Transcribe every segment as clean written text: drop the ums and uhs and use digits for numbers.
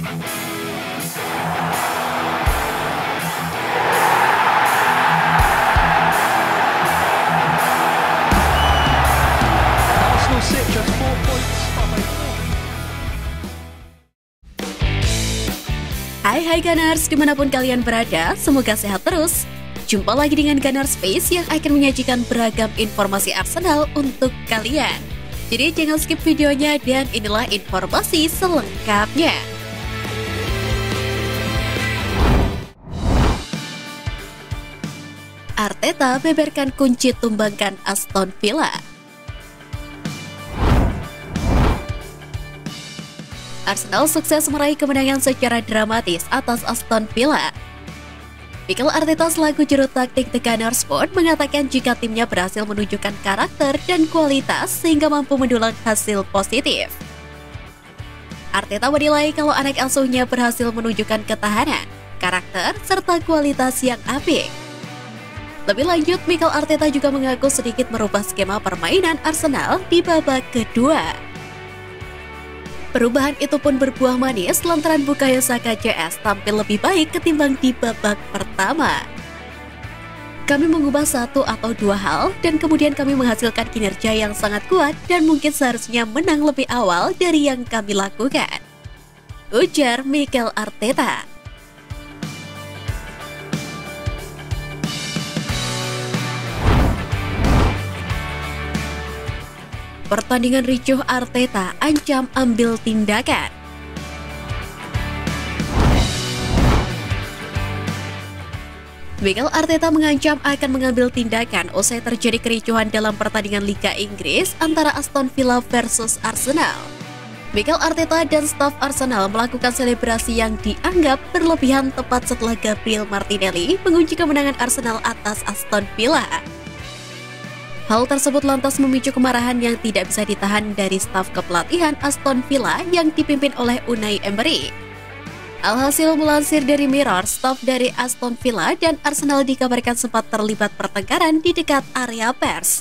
Arsenal sit just 4 points from a Hai Gunners, dimanapun kalian berada, semoga sehat terus. Jumpa lagi dengan Gunners Space yang akan menyajikan beragam informasi Arsenal untuk kalian. Jadi jangan skip videonya dan inilah informasi selengkapnya. Arteta beberkan kunci tumbangkan Aston Villa. Arsenal sukses meraih kemenangan secara dramatis atas Aston Villa. Mikel Arteta selaku juru taktik The Gunners Sport mengatakan jika timnya berhasil menunjukkan karakter dan kualitas sehingga mampu mendulang hasil positif. Arteta menilai kalau anak asuhnya berhasil menunjukkan ketahanan, karakter, serta kualitas yang apik. Lebih lanjut, Mikel Arteta juga mengaku sedikit merubah skema permainan Arsenal di babak kedua. Perubahan itu pun berbuah manis lantaran Bukayo Saka CS tampil lebih baik ketimbang di babak pertama. Kami mengubah satu atau dua hal dan kemudian kami menghasilkan kinerja yang sangat kuat dan mungkin seharusnya menang lebih awal dari yang kami lakukan, ujar Mikel Arteta. Pertandingan ricuh, Arteta ancam ambil tindakan. Mikel Arteta mengancam akan mengambil tindakan usai terjadi kericuhan dalam pertandingan Liga Inggris antara Aston Villa versus Arsenal. Mikel Arteta dan staf Arsenal melakukan selebrasi yang dianggap berlebihan tepat setelah Gabriel Martinelli mengunci kemenangan Arsenal atas Aston Villa. Hal tersebut lantas memicu kemarahan yang tidak bisa ditahan dari staf kepelatihan Aston Villa yang dipimpin oleh Unai Emery. Alhasil, melansir dari Mirror, staf dari Aston Villa dan Arsenal dikabarkan sempat terlibat pertengkaran di dekat area pers.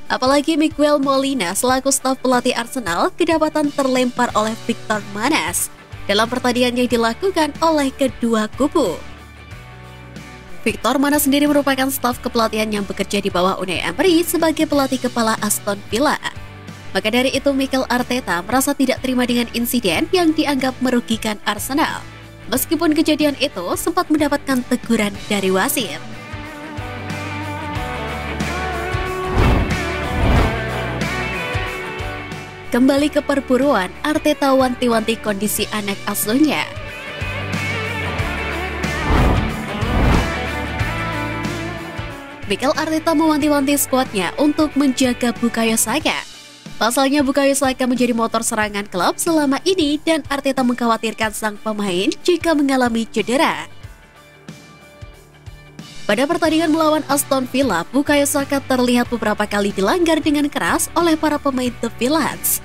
Apalagi Miguel Molina selaku staf pelatih Arsenal kedapatan terlempar oleh Victor Manas dalam pertandingan yang dilakukan oleh kedua kubu. Victor Manas sendiri merupakan staf kepelatihan yang bekerja di bawah Unai Emery sebagai pelatih kepala Aston Villa. Maka dari itu Mikel Arteta merasa tidak terima dengan insiden yang dianggap merugikan Arsenal. Meskipun kejadian itu sempat mendapatkan teguran dari wasit. Kembali ke perburuan, Arteta wanti-wanti kondisi anak asuhnya. Mikel Arteta mewanti-wanti skuadnya untuk menjaga Bukayo Saka. Pasalnya Bukayo Saka menjadi motor serangan klub selama ini dan Arteta mengkhawatirkan sang pemain jika mengalami cedera. Pada pertandingan melawan Aston Villa, Bukayo Saka terlihat beberapa kali dilanggar dengan keras oleh para pemain The Villains.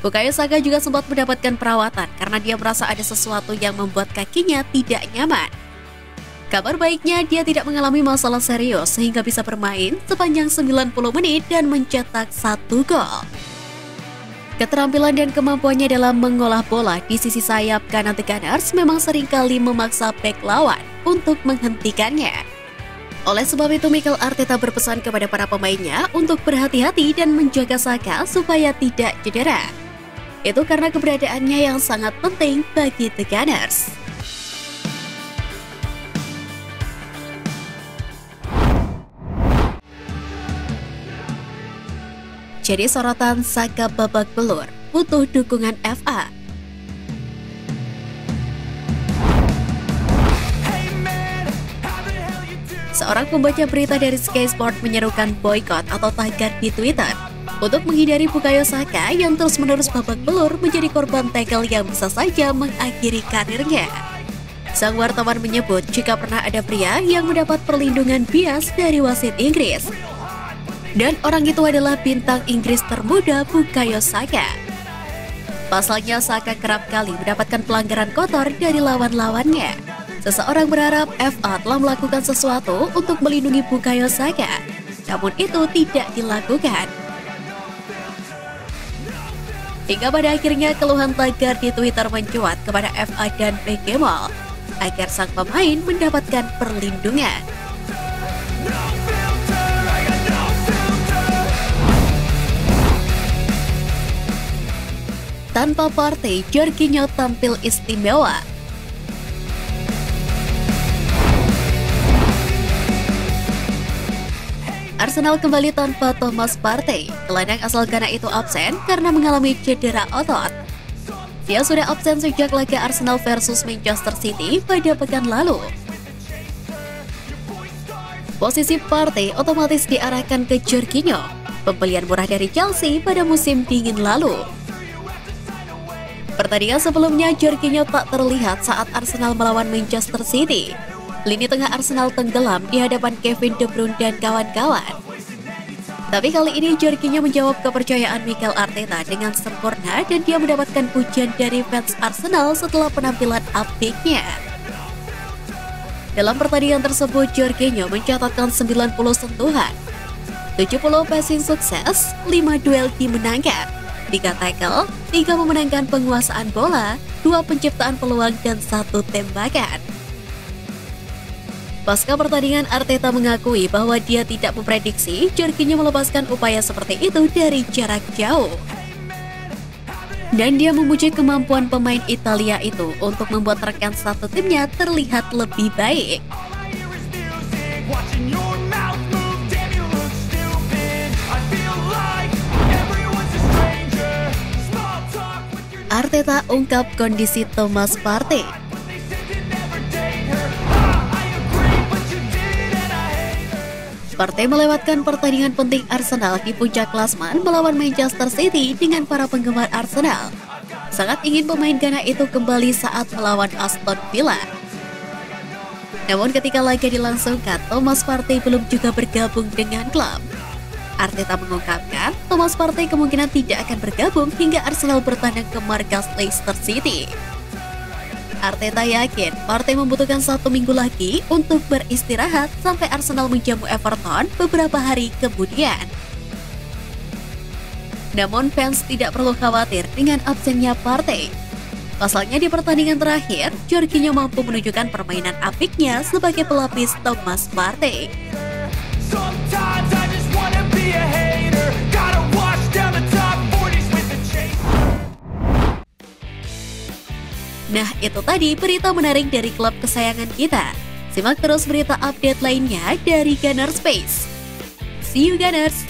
Bukayo Saka juga sempat mendapatkan perawatan karena dia merasa ada sesuatu yang membuat kakinya tidak nyaman. Kabar baiknya, dia tidak mengalami masalah serius sehingga bisa bermain sepanjang 90 menit dan mencetak 1 gol. Keterampilan dan kemampuannya dalam mengolah bola di sisi sayap kanan The Gunners memang seringkali memaksa bek lawan untuk menghentikannya. Oleh sebab itu, Mikel Arteta berpesan kepada para pemainnya untuk berhati-hati dan menjaga Saka supaya tidak cedera. Itu karena keberadaannya yang sangat penting bagi The Gunners. Jadi sorotan Saka babak belur, butuh dukungan FA. Seorang pembaca berita dari Sky Sport menyerukan boykot atau tagar di Twitter untuk menghindari Bukayo Saka yang terus-menerus babak belur menjadi korban tackle yang bisa saja mengakhiri karirnya. Sang wartawan menyebut jika pernah ada pria yang mendapat perlindungan bias dari wasit Inggris. Dan orang itu adalah bintang Inggris termuda Bukayo Saka. Pasalnya Saka kerap kali mendapatkan pelanggaran kotor dari lawan-lawannya. Seseorang berharap FA telah melakukan sesuatu untuk melindungi Bukayo Saka. Namun itu tidak dilakukan. Hingga pada akhirnya keluhan tagar di Twitter mencuat kepada FA dan PGMOL agar sang pemain mendapatkan perlindungan. Tanpa Partey, Jorginho tampil istimewa. Arsenal kembali tanpa Thomas Partey. Gelandang asal Ghana itu absen karena mengalami cedera otot. Dia sudah absen sejak laga Arsenal versus Manchester City pada pekan lalu. Posisi Partey otomatis diarahkan ke Jorginho, pembelian murah dari Chelsea pada musim dingin lalu. Pertandingan sebelumnya, Jorginho tak terlihat saat Arsenal melawan Manchester City. Lini tengah Arsenal tenggelam di hadapan Kevin De Bruyne dan kawan-kawan. Tapi kali ini Jorginho menjawab kepercayaan Mikel Arteta dengan sempurna dan dia mendapatkan pujian dari fans Arsenal setelah penampilan apiknya. Dalam pertandingan tersebut, Jorginho mencatatkan 90 sentuhan, 70 passing sukses, 5 duel dimenangkan, 3 tackle, 3 memenangkan penguasaan bola, 2 penciptaan peluang, dan 1 tembakan. Pasca pertandingan, Arteta mengakui bahwa dia tidak memprediksi Jorginho melepaskan upaya seperti itu dari jarak jauh. Dan dia memuji kemampuan pemain Italia itu untuk membuat rekan satu timnya terlihat lebih baik. Arteta ungkap kondisi Thomas Partey. Partey melewatkan pertandingan penting Arsenal di puncak klasemen melawan Manchester City dengan para penggemar Arsenal. Sangat ingin pemain Ghana itu kembali saat melawan Aston Villa. Namun ketika laga dilangsungkan, Thomas Partey belum juga bergabung dengan klub. Arteta mengungkapkan, Thomas Partey kemungkinan tidak akan bergabung hingga Arsenal bertandang ke markas Leicester City. Arteta yakin Partey membutuhkan 1 minggu lagi untuk beristirahat sampai Arsenal menjamu Everton beberapa hari kemudian. Namun fans tidak perlu khawatir dengan absennya Partey. Pasalnya di pertandingan terakhir, Jorginho mampu menunjukkan permainan apiknya sebagai pelapis Thomas Partey. Nah, itu tadi berita menarik dari klub kesayangan kita. Simak terus berita update lainnya dari Gunners Space. See you Gunners!